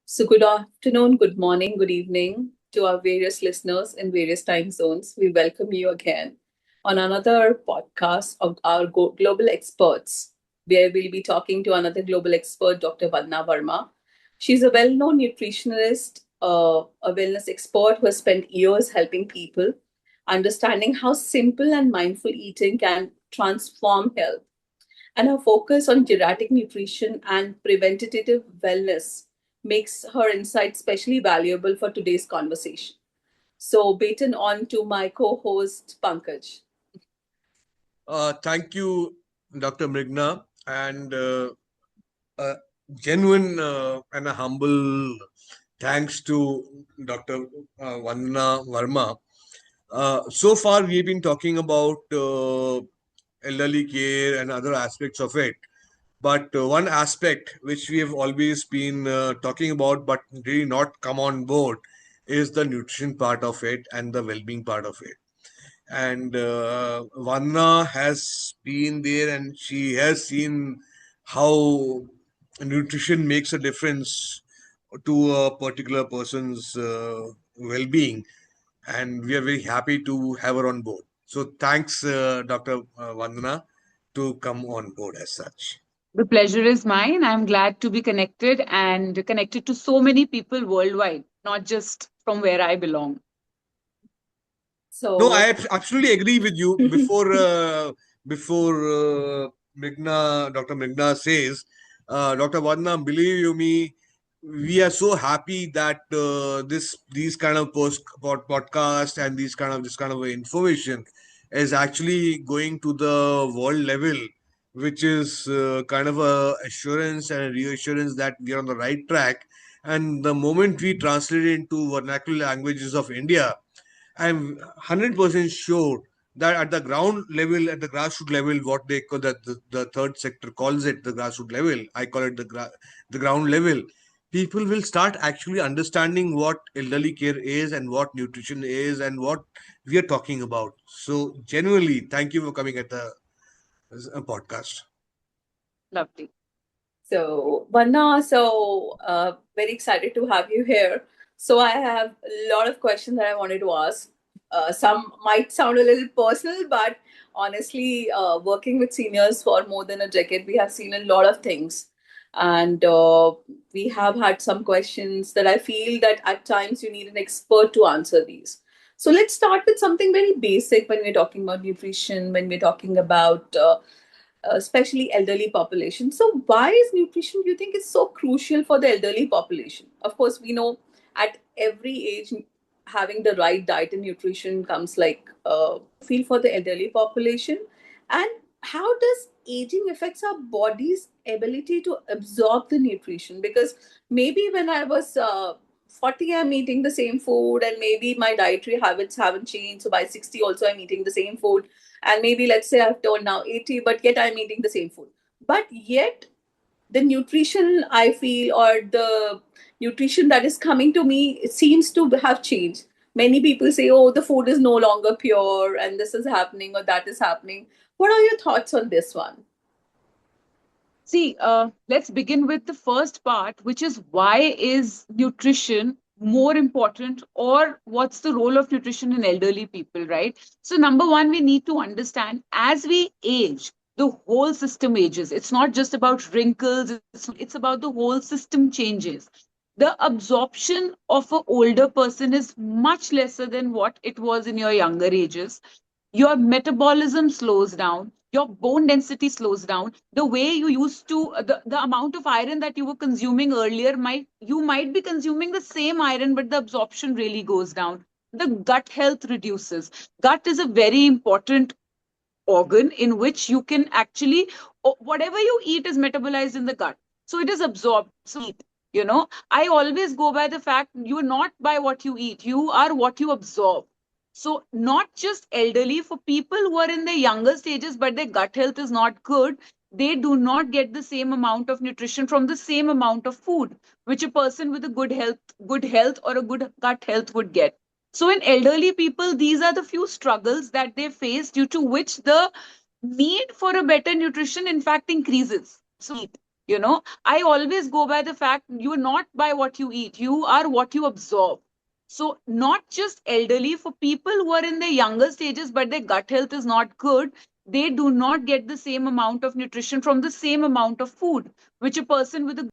So, good afternoon, good morning, good evening to our various listeners in various time zones. We welcome you again on another podcast of our global experts, where we'll be talking to another global expert, Dr. Vandana Verma. She's a well known nutritionist, a wellness expert who has spent years helping people understanding how simple and mindful eating can transform health, and her focus on geriatric nutrition and preventative wellness makes her insight especially valuable for today's conversation. So, baton on to my co host, Pankaj. Thank you, Dr. Mrigna, and a genuine and a humble thanks to Dr. Vandana Verma. So far, we've been talking about elderly care and other aspects of it. But one aspect which we have always been talking about, but really not come on board, is the nutrition part of it and the well-being part of it. And Vanna has been there and she has seen how nutrition makes a difference to a particular person's well-being, and we are very happy to have her on board. So thanks, Dr. Vandana, to come on board as such. The pleasure is mine. I'm glad to be connected and connected to so many people worldwide, not just from where I belong. No, So, I absolutely agree with you. Before Dr. Meghna says, Dr. Vandana, believe you me, we are so happy that these kind of podcast and this kind of information is actually going to the world level, which is kind of a assurance and a reassurance that we are on the right track. And the moment we translate it into vernacular languages of India, I'm 100% sure that at the ground level, at the grassroots level, what they call the third sector calls it the grassroots level, I call it the ground level. People will start actually understanding what elderly care is and what nutrition is and what we are talking about. So, genuinely, thank you for coming at the podcast. Lovely. Vanna, very excited to have you here. So, I have a lot of questions that I wanted to ask. Some might sound a little personal, but honestly, working with seniors for more than a decade, we have seen a lot of things. And we have had some questions that I feel that at times you need an expert to answer these. So let's start with something very basic when we're talking about nutrition, when we're talking about especially elderly population. So why is nutrition, do you think, is so crucial for the elderly population? Of course, we know at every age having the right diet and nutrition comes like feel for the elderly population. And how does aging affects our body's ability to absorb the nutrition? Because maybe when I was 40, I'm eating the same food, and maybe my dietary habits haven't changed. So by 60 also I'm eating the same food, and maybe let's say I've turned now 80, but yet I'm eating the same food. But yet the nutrition I feel, or the nutrition that is coming to me, it seems to have changed. Many people say, oh, the food is no longer pure and this is happening or that is happening. What are your thoughts on this one? See, let's begin with the first part, which is why is nutrition more important, or what's the role of nutrition in elderly people, right? So, number one, we need to understand as we age, the whole system ages. It's not just about wrinkles, it's about the whole system changes. The absorption of an older person is much lesser than what it was in your younger ages. Your metabolism slows down, your bone density slows down. The way you used to the amount of iron that you were consuming earlier, might be consuming the same iron, but the absorption really goes down. The gut health reduces. Gut is a very important organ in which you can actually, whatever you eat is metabolized in the gut, so it is absorbed. So eat, I always go by the fact you're not by what you eat, you are what you absorb. So not just elderly, for people who are in their younger stages but their gut health is not good, they do not get the same amount of nutrition from the same amount of food which a person with a good health or a good gut health would get. So in elderly people, these are the few struggles that they face, due to which the need for a better nutrition in fact increases. So eat. I always go by the fact you're not by what you eat, you are what you absorb. So not just elderly, for people who are in their younger stages but their gut health is not good, they do not get the same amount of nutrition from the same amount of food which a person with a. Hmm.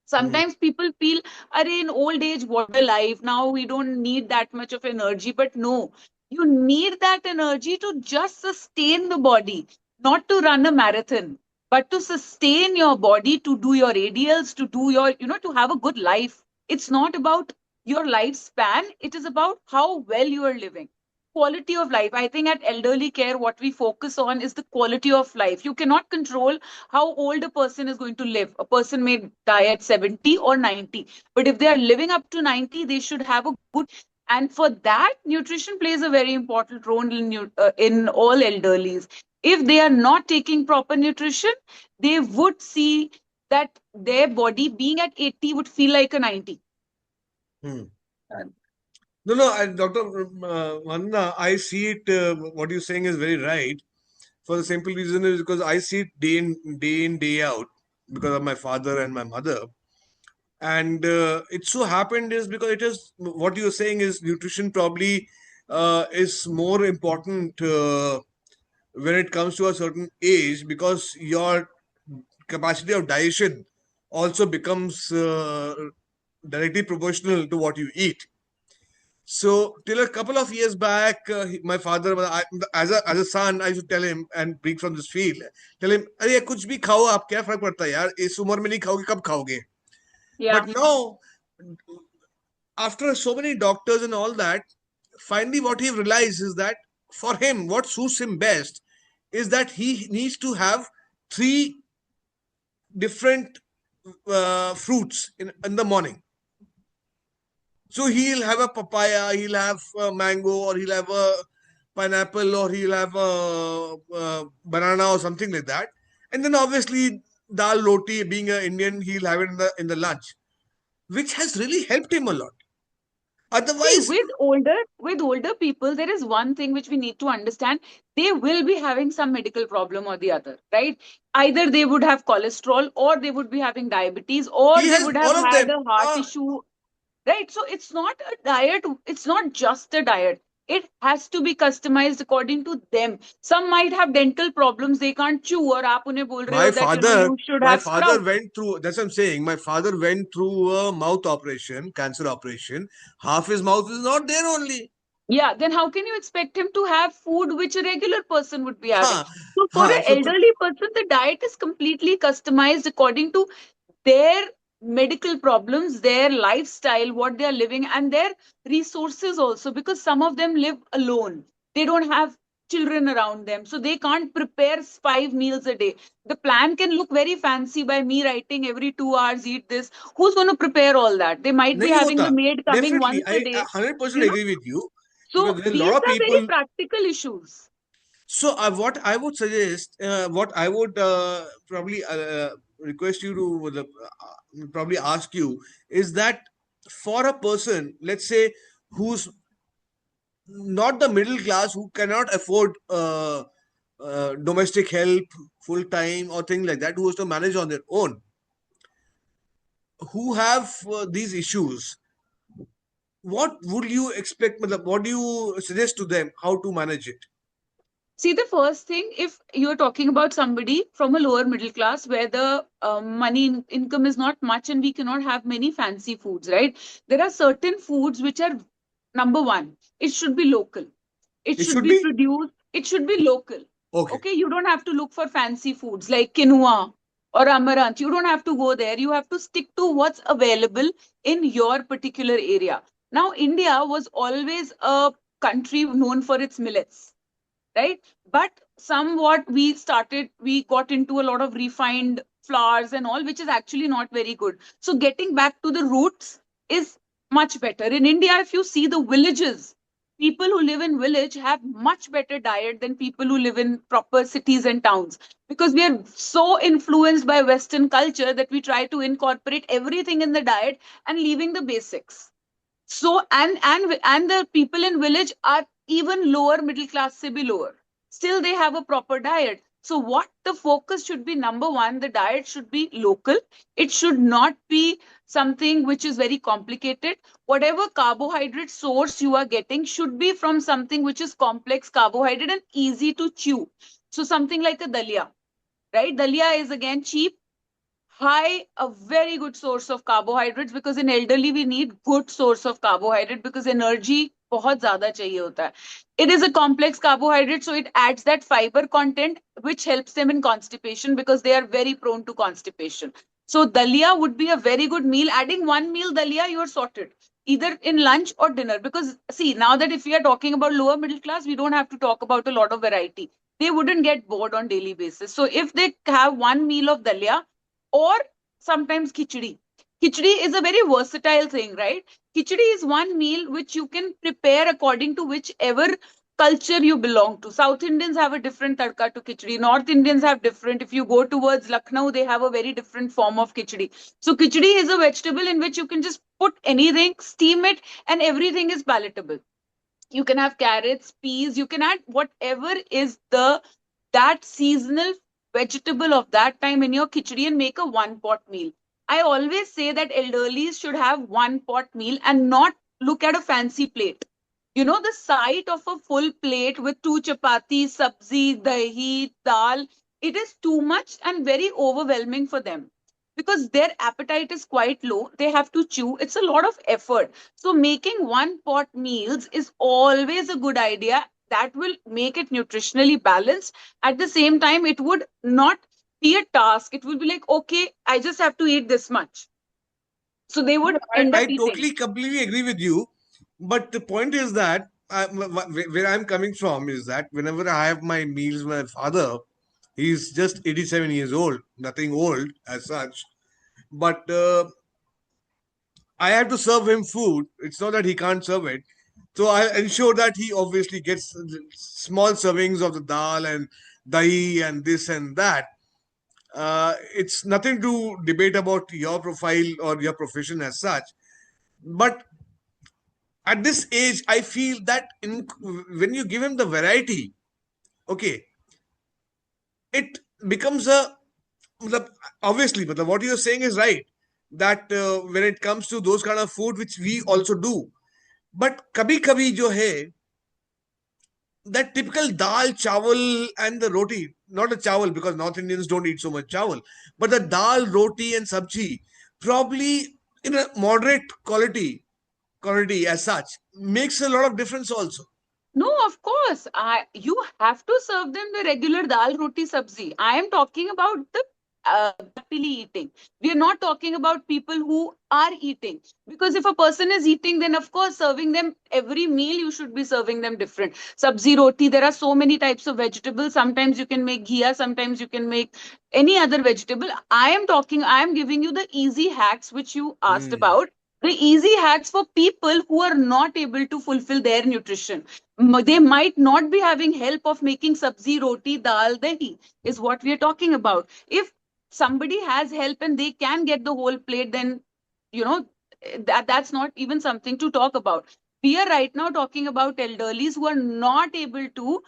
Sometimes people feel, are in old age, what a life. Now we don't need that much of energy. But no, you need that energy to just sustain the body, not to run a marathon, but to sustain your body, to do your ADLs, to do your, to have a good life. It's not about your lifespan, it is about how well you are living. Quality of life. I think at elderly care, what we focus on is the quality of life. You cannot control how old a person is going to live. A person may die at 70 or 90, but if they are living up to 90, they should have a good. And for that, nutrition plays a very important role in all elderlies. If they are not taking proper nutrition, they would see that their body being at 80 would feel like a 90. Hmm. No, no, Dr. Vandana, I see it. What you're saying is very right. For the simple reason is because I see it day in, day out because of my father and my mother. And it so happened is because it is what you're saying is nutrition probably is more important when it comes to a certain age because your capacity of digestion also becomes directly proportional to what you eat. So till a couple of years back, my father, as a son, I should tell him and bring from this field, tell him, अरे कुछ भी खाओ आप क्या फर्क पड़ता है यार इस उम्र में नहीं खाओगे कब खाओगे. Yeah. But now, after so many doctors and all that, finally what he realized is that for him, what suits him best is that he needs to have three different fruits in the morning. So he'll have a papaya, he'll have a mango, or he'll have a pineapple, or he'll have a banana, or something like that. And then obviously dal roti, being an Indian, he'll have it in the lunch, which has really helped him a lot. See, Otherwise, with older people, there is one thing which we need to understand. They will be having some medical problem or the other, right? Either they would have cholesterol, or they would be having diabetes, or he they has would have all of had them. a heart issue, right? So it's not a diet, it's not just a diet. It has to be customized according to them. Some might have dental problems, they can't chew, or aap unhe bol rahe My ho that father, you should my have father sprouts. went through. That's what I'm saying. My father went through a mouth operation, cancer operation. Half his mouth is not there only. Yeah, then how can you expect him to have food which a regular person would be having? Ha, So for ha. an So elderly person, the diet is completely customized according to their medical problems, their lifestyle, what they are living, and their resources also, because some of them live alone. They don't have children around them, so they can't prepare 5 meals a day. The plan can look very fancy by me writing every 2 hours, eat this. Who's going to prepare all that? They might be नहीं having the होता. maid coming Definitely, once I a day, 100% you know. agree with you because So there are a these lot of are very people. practical issues. So what I would suggest, what I would probably request you to probably ask you is that for a person, let's say, who's not the middle class, who cannot afford domestic help full time or things like that, who has to manage on their own, who have these issues, what would you expect? What do you suggest to them how to manage it? See, the first thing, if you're talking about somebody from a lower middle class where the income is not much and we cannot have many fancy foods, right? There are certain foods which are number one, it should be local. It It should should be be produced, it should be local. okay. Okay, you don't have to look for fancy foods like quinoa or amaranth. You don't have to go there. You have to stick to what's available in your particular area. Now, India was always a country known for its millets, right? But somewhat we got into a lot of refined flours and all, which is actually not very good. So getting back to the roots is much better. In India, if you see the villages, people who live in village have much better diet than people who live in proper cities and towns, because we are so influenced by Western culture that we try to incorporate everything in the diet and leaving the basics. So and the people in village are even lower middle class se bhi lower, still they have a proper diet. So what the focus should be, number one, the diet should be local. It should not be something which is very complicated. Whatever carbohydrate source you are getting should be from something which is complex carbohydrate and easy to chew. So something like a dalia, right? Dalia is again cheap, high, a very good source of carbohydrates, because in elderly we need good source of carbohydrate because energy बहुत ज्यादा चाहिए होता है. It is a complex carbohydrate, so it adds that fiber content which helps them in constipation because they are very prone to constipation. So dalia would be a very good meal. Adding one meal dalia, you are sorted either in lunch or dinner, because see, now that if we are talking about lower middle class, we don't have to talk about a lot of variety. They wouldn't get bored on daily basis. So if they have one meal of dalia, or sometimes khichdi. Khichdi is a very versatile thing, right? Khichdi is one meal which you can prepare according to whichever culture you belong to. South Indians have a different tadka to khichdi. North Indians have different. If you go towards Lucknow, they have a very different form of khichdi. So khichdi is a vegetable in which you can just put anything, steam it, and everything is palatable. You can have carrots, peas, you can add whatever is the that seasonal vegetable of that time in your khichdi and make a one pot meal. I always say that elderly should have one pot meal and not look at a fancy plate. You know, the sight of a full plate with two chapatis, sabzi, dahi, dal, it is too much and very overwhelming for them because their appetite is quite low. They have to chew. It's a lot of effort. So making one pot meals is always a good idea. That will make it nutritionally balanced. At the same time, it would not be a task. It will be like, okay, I just have to eat this much. So they would end up I eating. totally, completely agree with you. But the point is that where I'm coming from is that whenever I have my meals, my father, he's just 87 years old, nothing old as such. But I have to serve him food. It's not that he can't serve it. So I ensure that he obviously gets small servings of the dal and dahi and this and that. It's nothing to debate about your profile or your profession as such. But at this age, I feel that when you give him the variety, okay, it becomes a. Obviously, but what you're saying is right. That when it comes to those kind of food, which we also do, but kabhi kabhi jo hai, that typical dal, chawal, and the roti, not a chawal because North Indians don't eat so much chawal, but the dal, roti, and sabji, probably in a moderate quality as such, makes a lot of difference also. No, of course. You have to serve them the regular dal roti sabzi. I am talking about the happily eating. We are not talking about people who are eating. Because if a person is eating, then of course serving them every meal, you should be serving them different. Sabzi roti, there are so many types of vegetables. Sometimes you can make ghia, sometimes you can make any other vegetable. I am giving you the easy hacks which you asked Hmm. about. The easy hacks for people who are not able to fulfill their nutrition. They might not be having help of making sabzi, roti, dal, dahi, is what we are talking about. If somebody has help and they can get the whole plate, then you know that's not even something to talk about. We are right now talking about elderlies who are not able to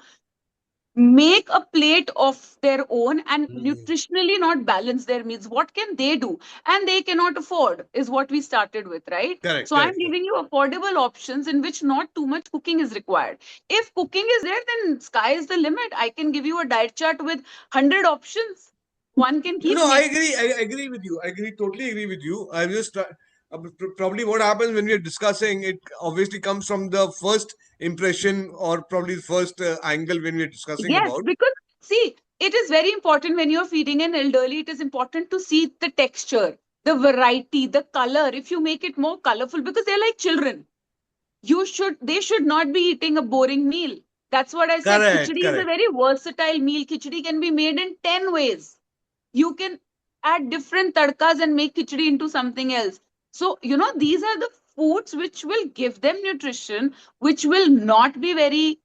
make a plate of their own and Hmm. nutritionally not balance their meals. What can they do? And they cannot afford, is what we started with, right? Correct, So I'm correct, correct. giving you affordable options in which not too much cooking is required. If cooking is there, then sky is the limit. I can give you a diet chart with 100 options. One can keep No, I making. agree. I agree with you. I agree. Totally agree with you. I just probably what happens when we are discussing it obviously comes from the first impression or probably the first angle when we are discussing Yes, about. because see, it is very important when you're feeding an elderly, it is important to see the texture, the variety, the color. If you make it more colorful, because they're like children, they should not be eating a boring meal. That's what I said. Correct, Khichdi is a correct. very versatile meal. Khichdi can be made in 10 ways. You can add different tadkas and make khichdi into something else. So, these are the foods which will give them nutrition, which will not be very,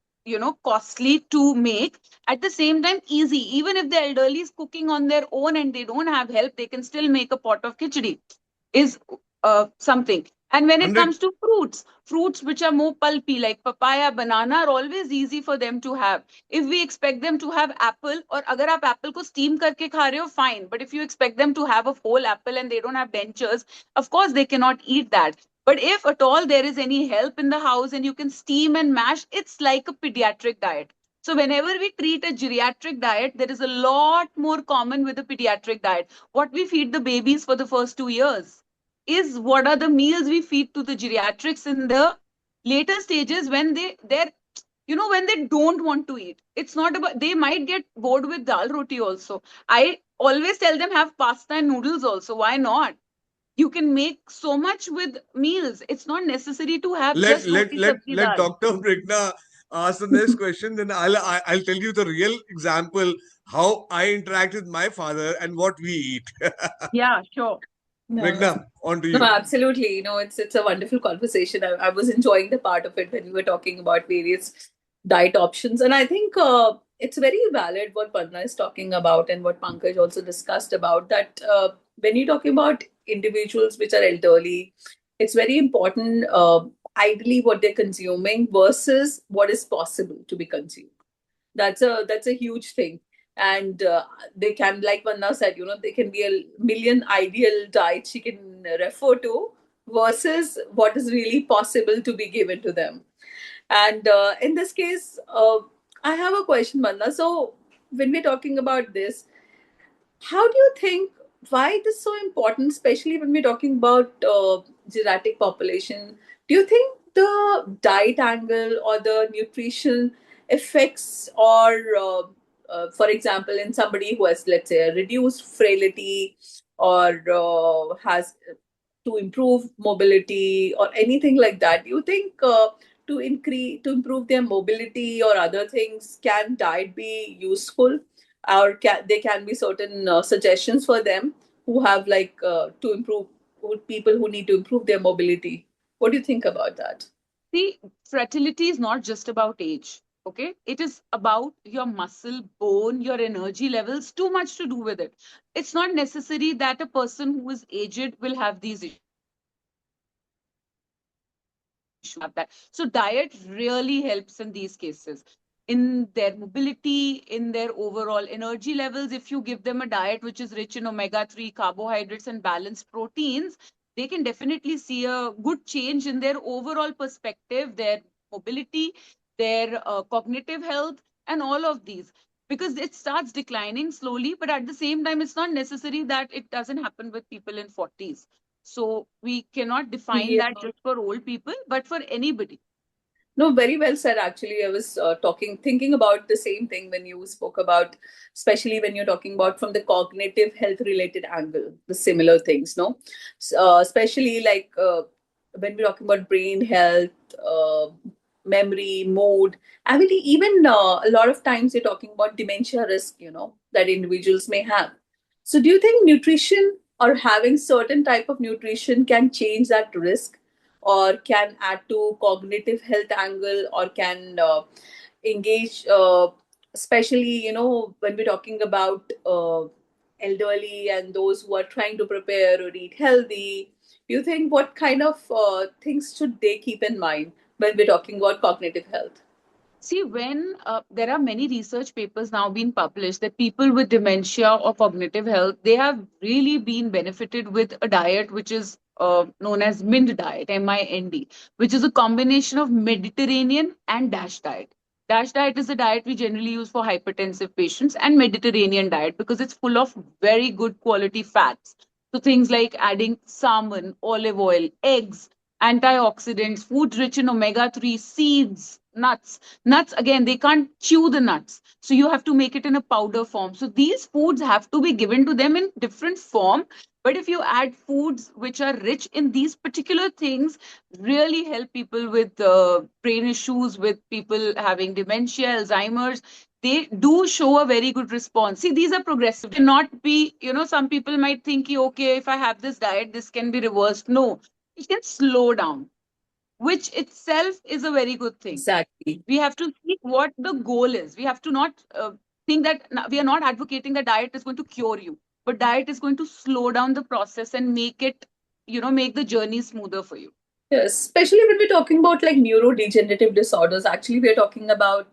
costly to make. At the same time, easy. Even if the elderly is cooking on their own and they don't have help, they can still make a pot of khichdi, is something. And when it 100. comes to fruits which are more pulpy, like papaya, banana, are always easy for them to have. If we expect them to have apple, or अगर आप apple को steam करके खा रहे हो, fine. But if you expect them to have a whole apple and they don't have dentures, of course they cannot eat that. But if at all there is any help in the house and you can steam and mash, it's like a pediatric diet. So whenever we treat a geriatric diet, there is a lot more common with a pediatric diet. What we feed the babies for the first 2 years is what are the meals we feed to the geriatrics in the later stages, when they're, when they don't want to eat. It's not about, they might get bored with dal roti also. I always tell them have pasta and noodles also. Why not? You can make so much with meals. It's not necessary to have let just let roti let sabzi let dal. Dr. Brigna ask the next question. Then I'll tell you the real example how I interact with my father and what we eat. Yeah, sure. No, no. Brigna, on to No, you. absolutely. It's a wonderful conversation. I was enjoying the part of it when we were talking about various diet options, and I think it's very valid what Padma is talking about, and what Pankaj also discussed about that. When you're talking about individuals which are elderly, it's very important. Ideally, what they're consuming versus what is possible to be consumed. That's a huge thing. And they can, like Vanna said, they can be a million ideal diets she can refer to versus what is really possible to be given to them. And in this case, I have a question, Vanna. So when we're talking about this, how do you think, why it is so important, especially when we're talking about geriatric population? Do you think the diet angle or the nutrition affects, or for example, in somebody who has, let's say, a reduced frailty, or has to improve mobility or anything like that? Do you think to improve their mobility or other things, can diet be useful, or there can be certain suggestions for them who have like to improve, people who need to improve their mobility? What do you think about that? See, fertility is not just about age. Okay, it is about your muscle, bone, your energy levels, too much to do with it. It's not necessary that a person who is aged will have these issues. Even a person who is young can have that. So diet really helps in these cases, in their mobility, in their overall energy levels. If you give them a diet which is rich in omega-3 carbohydrates and balanced proteins, they can definitely see a good change in their overall perspective, their mobility, their cognitive health, and all of these. Because it starts declining slowly, but at the same time, it's not necessary that it doesn't happen with people in 40s. So we cannot define Yeah. that just for old people, but for anybody. No, very well said. Actually, I was thinking about the same thing when you spoke about, especially when you're talking about from the cognitive health related angle, the similar things, no? Especially like when we're talking about brain health, uh, memory, mood. I mean, even a lot of times you're talking about dementia risk, that individuals may have. So, do you think nutrition or having certain type of nutrition can change that risk, or can add to cognitive health angle, or can engage, especially when we're talking about elderly and those who are trying to prepare or eat healthy? Do you think what kind of things should they keep in mind when we're talking about cognitive health? See, when there are many research papers now being published that people with dementia or cognitive health, they have really been benefited with a diet which is known as MIND diet, MIND, which is a combination of Mediterranean and DASH diet. DASH diet is a diet we generally use for hypertensive patients, and Mediterranean diet because it's full of very good quality fats. So things like adding salmon, olive oil, eggs, antioxidants, foods rich in omega-3, seeds, nuts. Nuts, again, they can't chew the nuts. So you have to make it in a powder form. So these foods have to be given to them in different form. But if you add foods which are rich in these particular things, really help people with brain issues, with people having dementia, Alzheimer's, they do show a very good response. See, these are progressive. Cannot be, some people might think, okay, if I have this diet, this can be reversed. No, it can slow down, which itself is a very good thing. Exactly. We have to see what the goal is. We have to not think that we are not advocating that diet is going to cure you, but diet is going to slow down the process and make it, make the journey smoother for you. Yes, especially when we're talking about like neurodegenerative disorders, actually, we're talking about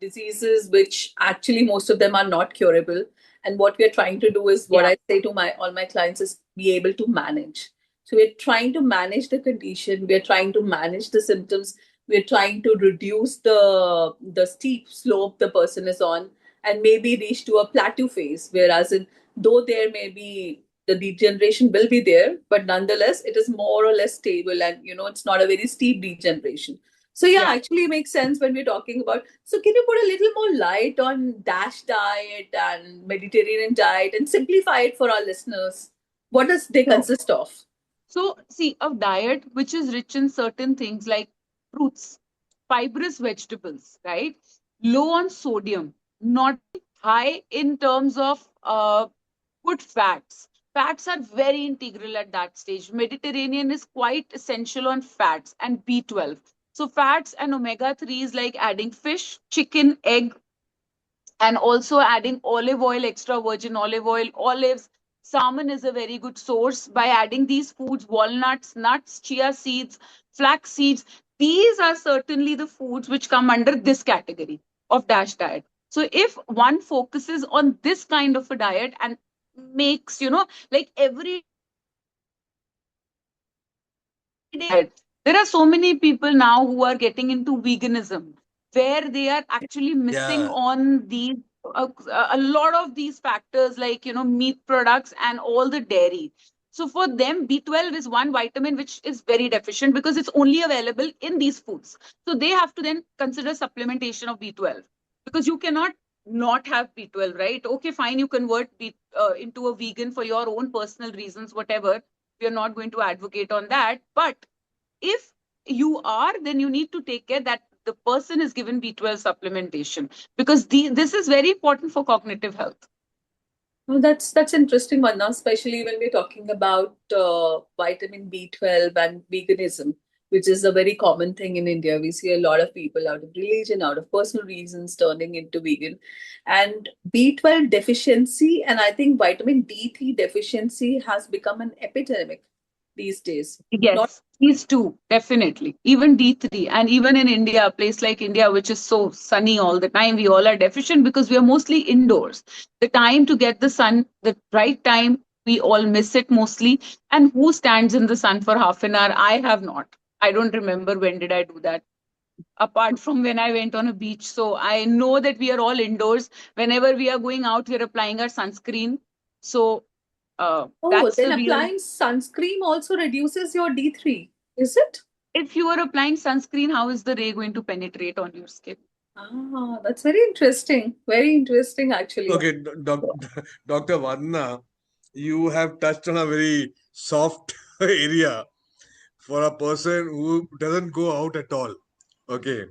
diseases which actually most of them are not curable. And what we're trying to do is what Yeah. I say to my all my clients is be able to manage. So we're trying to manage the condition, we're trying to manage the symptoms, we're trying to reduce the steep slope the person is on and maybe reach to a plateau phase. Whereas in though there may be the degeneration will be there, but nonetheless, it is more or less stable and it's not a very steep degeneration. So yeah, Yeah. actually it makes sense when we're talking about. So can you put a little more light on DASH diet and Mediterranean diet and simplify it for our listeners? What does they So, consist of? so see, a diet which is rich in certain things like fruits, fibrous vegetables, right? Low on sodium, not high in terms of good fats. Fats are very integral at that stage. Mediterranean is quite essential on fats and B12. So fats and omega 3s like adding fish, chicken, egg, and also adding olive oil, extra virgin olive oil, olives. Salmon is a very good source by adding these foods, walnuts, nuts, chia seeds, flax seeds. These are certainly the foods which come under this category of DASH diet. So if one focuses on this kind of a diet and makes, like every day diet. There are so many people now who are getting into veganism, where they are actually missing Yeah, on these a lot of these factors like meat products and all the dairy. So for them, B12 is one vitamin which is very deficient because it's only available in these foods. So they have to then consider supplementation of B12 because you cannot not have B12, right? Okay, fine, you convert into a vegan for your own personal reasons, whatever. We are not going to advocate on that, but if you are, then you need to take care that the person is given B12 supplementation because this is very important for cognitive health. Well, that's interesting one now, especially when we're talking about vitamin B12 and veganism, which is a very common thing in India. We see a lot of people out of religion, out of personal reasons, turning into vegan. And B12 deficiency, and I think vitamin D3 deficiency has become an epidemic these days. Not Yes, these two, definitely. Even D3. And even in India, a place like India, which is so sunny all the time, we all are deficient because we are mostly indoors. The time to get the sun, the right time, we all miss it mostly. And who stands in the sun for half an hour? I have not. I don't remember when did I do that apart from when I went on a beach. So I know that we are all indoors. Whenever we are going out, we are applying our sunscreen. So oh, that's then the real. applying sunscreen also reduces your D3, is it? If you are applying sunscreen, how is the ray going to penetrate on your skin? Ah, that's very interesting. Very interesting, actually. okay, Dr. Vandana, you have touched on a very soft area for a person who doesn't go out at all. Okay,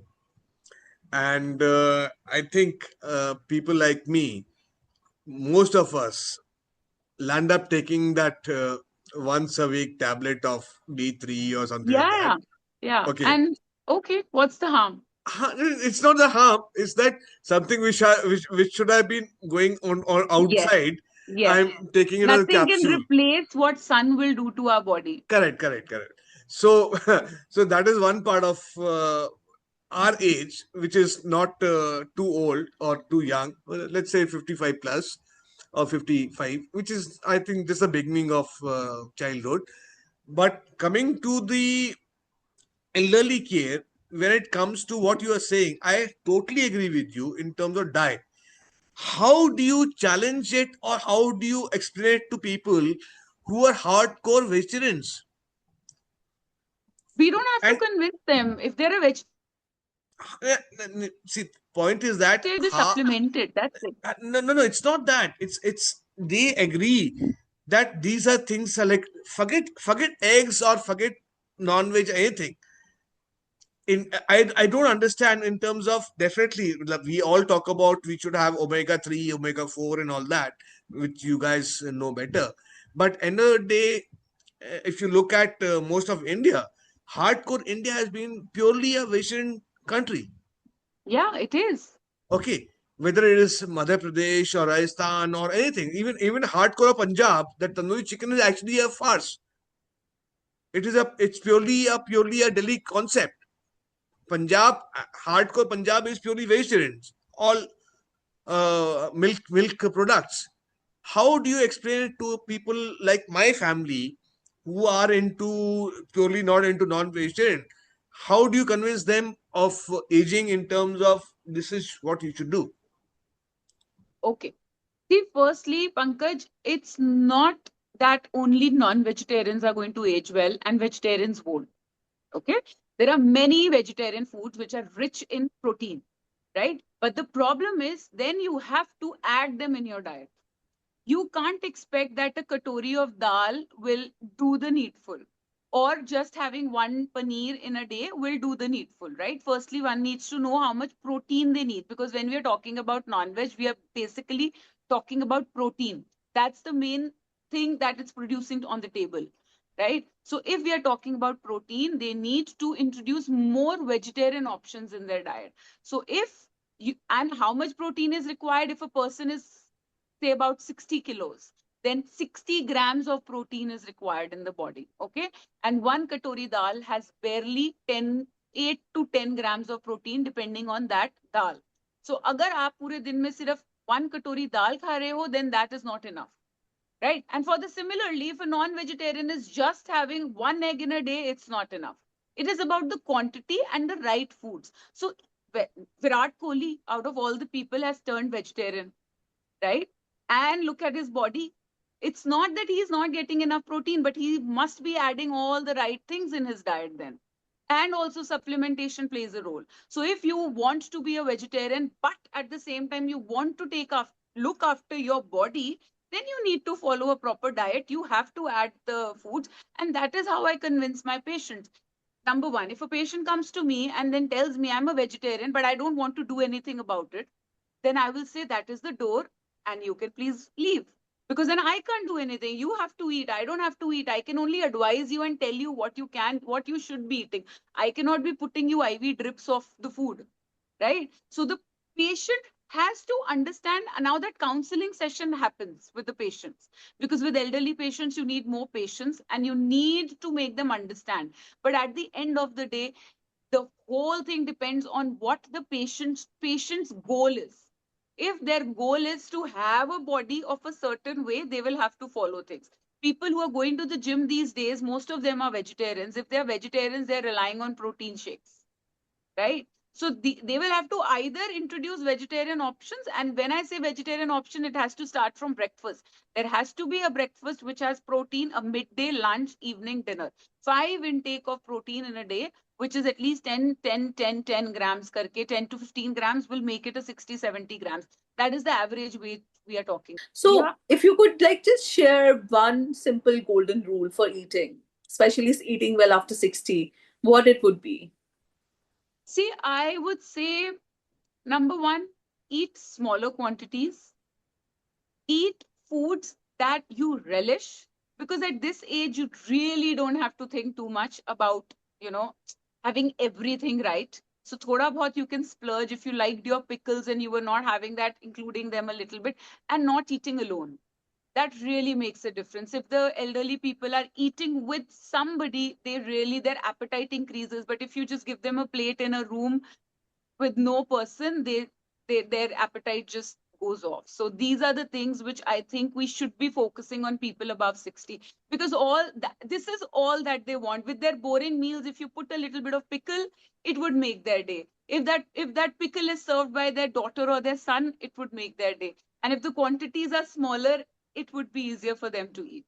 and I think people like me, most of us, land up taking that once a week tablet of D3 or something like that. Yeah, yeah. Okay, And okay, what's the harm? it's not the harm. It's that something which should have been going on Yes, outside. yes. I'm taking it as a Nothing can capsule. replace what sun will do to our body. Correct, correct, correct. So, so that is one part of our age, which is not too old or too young. Well, let's say 55 plus or 55, which is, I think, just the beginning of childhood. But coming to the elderly care, when it comes to what you are saying, I totally agree with you in terms of diet. How do you challenge it, or how do you explain it to people who are hardcore vegetarians? We don't have to And convince them. If they're a vegetarian, see, point is they that just supplement it. That's it. no, no, no, it's not that. It's they agree that these are things are like forget eggs or forget non-veg anything. I don't understand in terms of definitely like, we all talk about we should have omega 3, omega 4 and all that, which you guys know better. But end of the day, if you look at most of India, hardcore India has been purely a vegetarian country. Yeah, it is. Okay, whether it is Madhya Pradesh or Rajasthan or anything, even hardcore Punjab, that tandoori chicken is actually a farce. It's purely a Delhi concept. Punjab, hardcore Punjab is purely vegetarian. All milk products. How do you explain it to people like my family who are into purely not into non-vegetarian? How do you convince them of aging in terms of this is what you should do? Okay. See, firstly, Pankaj, it's not that only non-vegetarians are going to age well and vegetarians won't. Okay. There are many vegetarian foods which are rich in protein, right? But the problem is then you have to add them in your diet. You can't expect that a katori of dal will do the needful, or just having one paneer in a day will do the needful, right? Firstly, one needs to know how much protein they need, because when we are talking about non-veg, we are basically talking about protein. That's the main thing that it's producing on the table, right? So if we are talking about protein, they need to introduce more vegetarian options in their diet. So if you, and how much protein is required if a person is say about 60 kilos, then 60 grams of protein is required in the body. Okay. And one katori dal has barely 10, 8 to 10 grams of protein depending on that dal. So agar aap pure din mein sirf one katori dal kha rahe ho, then that is not enough. Right. And for the similarly, if a non-vegetarian is just having one egg in a day, it's not enough. It is about the quantity and the right foods. So Virat Kohli, out of all the people, has turned vegetarian, right? And look at his body. It's not that he's not getting enough protein, but he must be adding all the right things in his diet then. And also, supplementation plays a role. So, if you want to be a vegetarian, but at the same time, you want to look after your body, then you need to follow a proper diet. You have to add the foods. And that is how I convince my patients. Number one, if a patient comes to me and then tells me I'm a vegetarian, but I don't want to do anything about it, then I will say that is the door and you can please leave. Because then I can't do anything. You have to eat. I don't have to eat. I can only advise you and tell you what you can, what you should be eating. I cannot be putting you IV drips of the food, right? So the patient has to understand. Now that counseling session happens with the patients, because with elderly patients, you need more patience and you need to make them understand. But at the end of the day, the whole thing depends on what the patient's goal is. If their goal is to have a body of a certain way, they will have to follow things. People who are going to the gym these days, most of them are vegetarians. If they're vegetarians, they're relying on protein shakes, right? So they will have to either introduce vegetarian options. And when I say vegetarian option, it has to start from breakfast. There has to be a breakfast which has protein, a midday, lunch, evening, dinner. 5 intake of protein in a day, which is at least 10, 10, 10, 10 grams karke, 10 to 15 grams will make it a 60, 70 grams. That is the average weight we are talking. So, Yeah. if you could like just share one simple golden rule for eating, especially eating well after 60, what it would be? See, I would say number one, eat smaller quantities, eat foods that you relish, because at this age you really don't have to think too much about, you know, having everything right. So thoda bahut you can splurge if you liked your pickles and you were not having that, including them a little bit, and not eating alone. That really makes a difference. If the elderly people are eating with somebody, they really, their appetite increases. But if you just give them a plate in a room with no person, they their appetite just goes off. So these are the things which I think we should be focusing on people above 60, because all that, this is all that they want with their boring meals. If you put a little bit of pickle, it would make their day. If that pickle is served by their daughter or their son, it would make their day. And if the quantities are smaller, it would be easier for them to eat.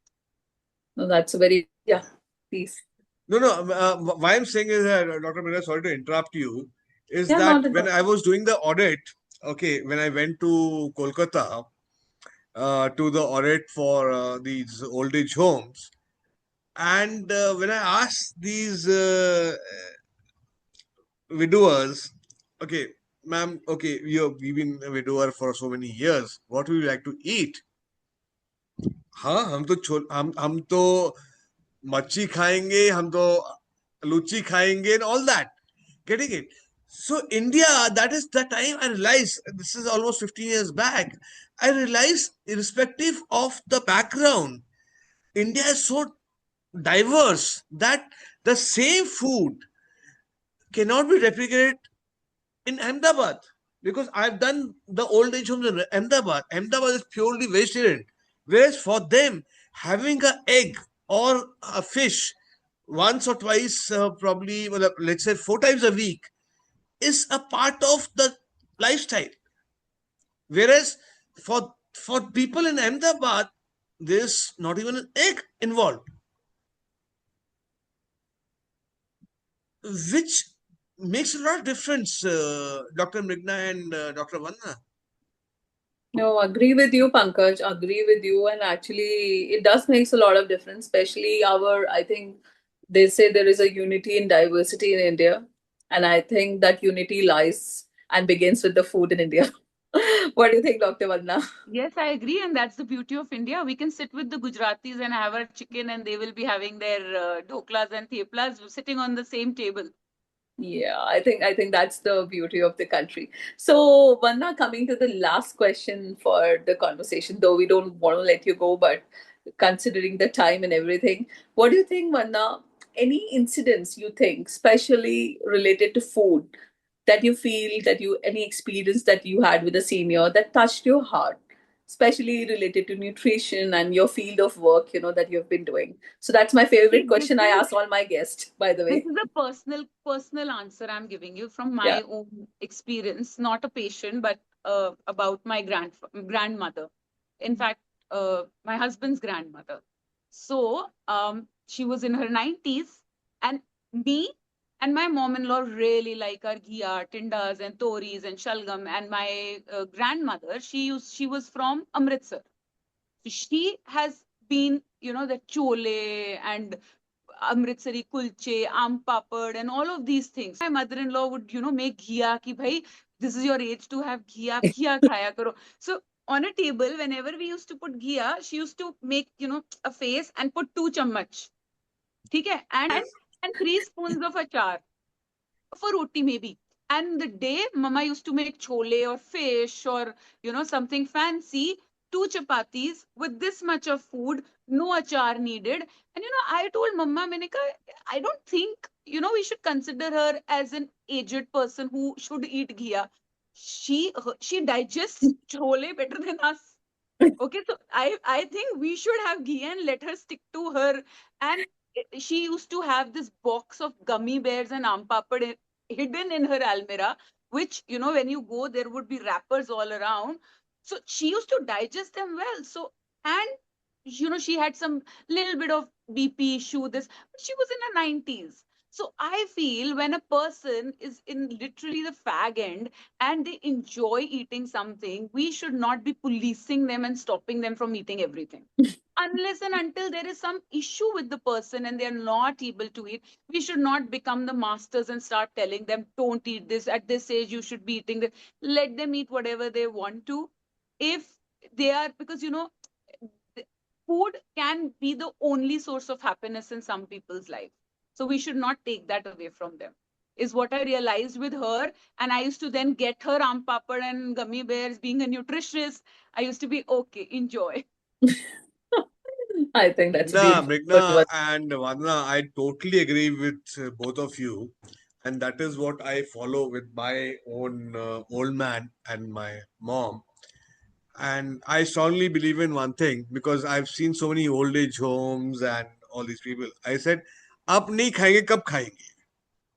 No, that's a very, yeah, please. No, no. Why I'm saying is that, Dr. Mira, sorry to interrupt you, is Yeah, that not at when all. I was doing the audit, okay, when I went to Kolkata to the audit for these old age homes, and when I asked these widowers, okay, ma'am, okay, you've been a widower for so many years. What would you like to eat? हाँ हम तो मच्छी खाएंगे हम तो लुच्ची खाएंगे and all that, getting it. So India, that is the time I realized, this is almost 15 years back, I realized irrespective of the background, India is so diverse that the same food cannot be replicated in Ahmedabad. Because I've done the old age homes in Ahmedabad. Ahmedabad is purely vegetarian. Whereas for them, having an egg or a fish once or twice, probably, well, let's say 4 times a week, is a part of the lifestyle. Whereas for people in Ahmedabad, there's not even an egg involved, which makes a lot of difference, Dr. Mrigna and Dr. Vanna. No, agree with you, Pankaj. Agree with you. And actually, it does makes a lot of difference, especially I think they say there is a unity in diversity in India. And I think that unity lies and begins with the food in India. What do you think, Dr. Vandana? Yes, I agree, and that's the beauty of India. We can sit with the Gujaratis and have our chicken, and they will be having their dhoklas and theplas sitting on the same table. Yeah, I think that's the beauty of the country. So, Vanna, coming to the last question for the conversation, though we don't want to let you go, but considering the time and everything, what do you think, Vanna? Any incidents you think, especially related to food, that you feel that you any experience that you had with a senior that touched your heart, especially related to nutrition and your field of work, that you've been doing? So that's my See, favorite this question I is ask all my guests, by the this way. is a personal answer I'm giving you from Yeah. my own experience, not a patient, but about my grandmother. In fact, my husband's grandmother. So she was in her 90s, and me and my mom-in-law really like our ghia, tindas, and toris and shalgam. And my grandmother, she was from Amritsar. So she has been, the chole and Amritsari kulche, aam papad, and all of these things. My mother-in-law would, make ghia ki bhai, this is your age to have ghia, ab ghia khaya karo. So on a table, whenever we used to put ghia, she used to make, a face and put 2 chammach, ठीक है, and 3 spoons of achar for roti maybe. And the day mama used to make chole or fish or something fancy, 2 chapatis with this much of food, no achar needed. And I told mama, मैंने कहा, I don't think we should consider her as an aged person who should eat ghia. She digests chole better than us. Okay, so I think we should have ghee and let her stick to her. And she used to have this box of gummy bears and aam papad hidden in her almirah, which when you go, there would be wrappers all around. So she used to digest them well. So, and she had some little bit of BP issue. But she was in her 90s. So I feel when a person is in literally the fag end and they enjoy eating something, we should not be policing them and stopping them from eating everything. Unless and until there is some issue with the person and they're not able to eat, we should not become the masters and start telling them, don't eat this. At this age, you should be eating this. Let them eat whatever they want to. If they are, because food can be the only source of happiness in some people's life. So we should not take that away from them. Is what I realized with her. And I used to then get her aam papad and gummy bears. Being a nutritionist, I used to be okay, enjoy. I think that's a Mrigna, beautiful good Mrigna one. and Vandana, I totally agree with both of you. And that is what I follow with my own old man and my mom. And I strongly believe in one thing because I've seen so many old age homes and all these people. I said, अब नहीं खाएंगे कब खाएंगे?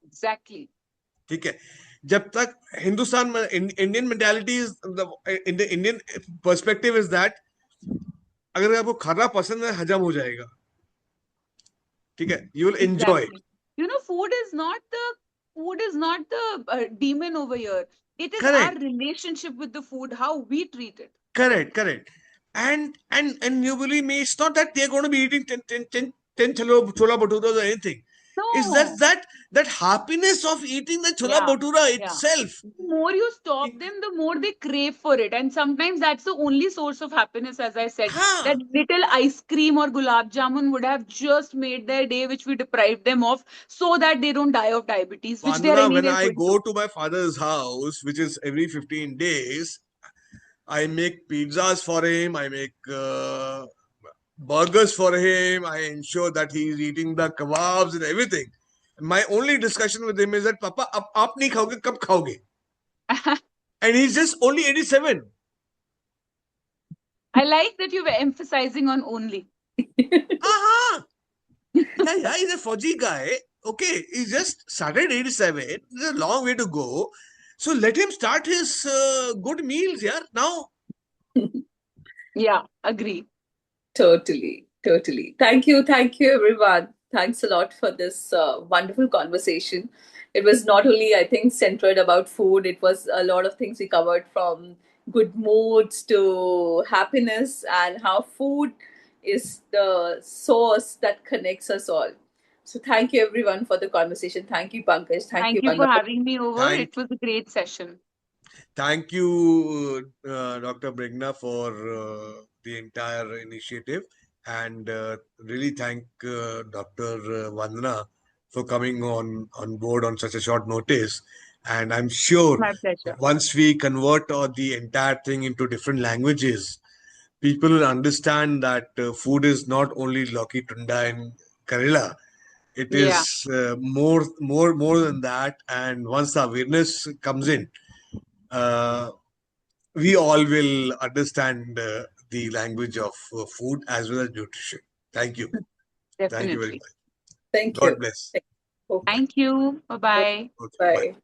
Exactly. ठीक है, जब तक हिंदुस्तान में Indian mentality in the Indian perspective is that अगर आपको खाना पसंद है हजम हो जाएगा, ठीक है, you will enjoy it. Exactly. Food is not the demon over here. It is our Correct, relationship with the food, how we treat it. correct. And you believe me, it's not that they're going to be eating 10 chola bhaturas or anything. It's No. that happiness of eating the chola Yeah. bhatura Yeah. itself. The more you stop them, the more they crave for it. And sometimes that's the only source of happiness, as I said. That हाँ, little ice cream or gulab jamun would have just made their day, which we deprived them of, so that they don't die of diabetes, which they are Vandana, when anyways I going go to. to my father's house, which is every 15 days, I make pizzas for him. I make burgers for him. I ensure that he's eating the kebabs and everything. My only discussion with him is that, Papa, aap nahi khaoge, kab khaoge? And he's just only 87. I like that you were emphasizing on only. Uh-huh. Yeah, he's a Fauji guy. Okay, he just started 87. There's a long way to go. So let him start his good meals, yeah, now. Yeah, agree. Totally, totally. Thank you, everyone. Thanks a lot for this wonderful conversation. It was not only, I think, centered about food, it was a lot of things we covered from good moods to happiness and how food is the source that connects us all. So, thank you, everyone, for the conversation. Thank you, Pankaj. Thank Thank you, you for Vandana. having me over. Thank It was a great session. Thank you, Dr. Brigna, for the entire initiative, and really thank Dr. Vandana for coming on board on such a short notice. And I'm sure My pleasure. once we convert the entire thing into different languages, people will understand that food is not only Loki Tunda and Karela. It Yeah, is more than that. And once the awareness comes in, uh, we all will understand the language of food as well as nutrition. Thank you. Thank you very definitely. much. Thank God you. bless. Thank you. Bye. Thank you. Bye Okay, bye. Okay, bye. bye.